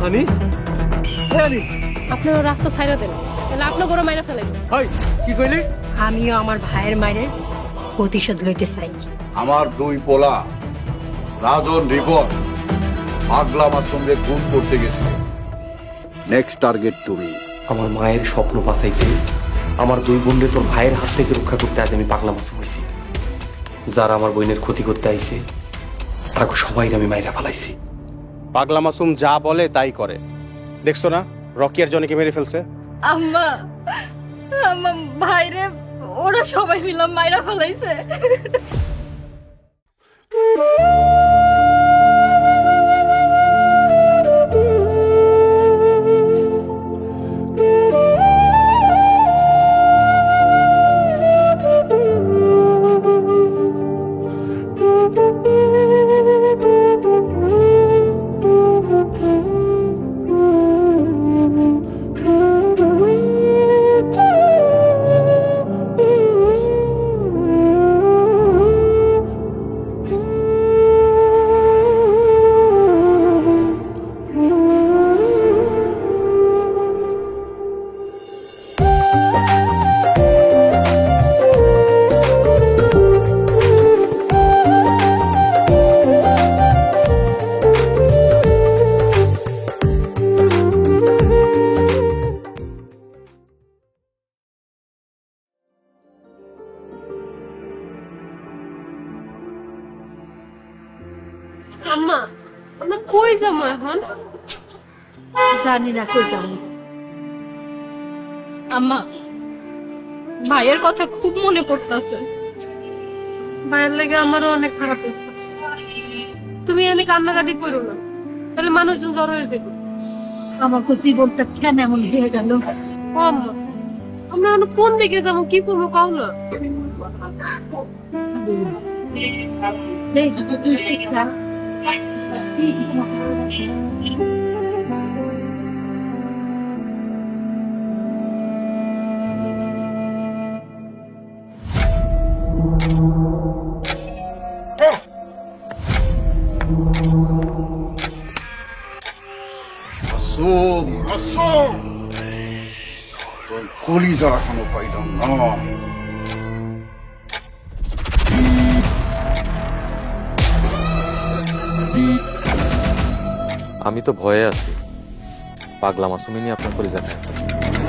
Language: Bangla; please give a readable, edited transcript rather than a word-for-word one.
আনিস, হ্যাঁ আনিস, আপনারা রাস্তা ছাইড়া দেন, তাহলে আপনার গরম মাইরা ফেলাইব। হাই কি কইলি? আমিও আমার ভাইয়ের মায়ের প্রতিশোধ লইতে চাই। আমার দুই পোলা রাজন রিপন পাগলা মাসুমকে খুন করতে গেছে। নেক্সট টার্গেট তুমি। আমার মায়ের স্বপ্ন বাঁচাইতে আমার দুই বোনরে তোর ভাইয়ের হাত থেকে রক্ষা করতে আজ আমি পাগলা মাসুম হয়েছি। যারা আমার বোনের ক্ষতি করতে আইছে তাকে সবাই আমি মাইরা ফেলাইছি। পাগলা মাসুম যা বলে তাই করে। দেখছো না রকি আর জনিকে মেরে ফেলছে। আম্মা, আমার ভাইরে ওরা সবাই মিলে মাইরা ফেলাইছে। আম্মা, আমরা কই যাবো এখন? জানি না কই যাবো। আম্মা, ভাইয়ের কথা খুব মনে পড়তেছে। ভাইয়ের লেগে আমারও অনেক খারাপ লাগতেছে। তুমি এনে কান্নাকাটি করো না, তাহলে মানুষজন জড়ো হয়ে যাবে। আমাকে জীবনটা কেন এমন হয়ে গেল? ও আম্মা, আমরা এখন কোন দিকে যাবো, কি করবো কাও না? মাসুম মাসুম তোর কলিজা এখনো পাইলাম না। আমি তো ভয়ে আছি। পাগলা মাসুমিনী আপনার করে জানাই।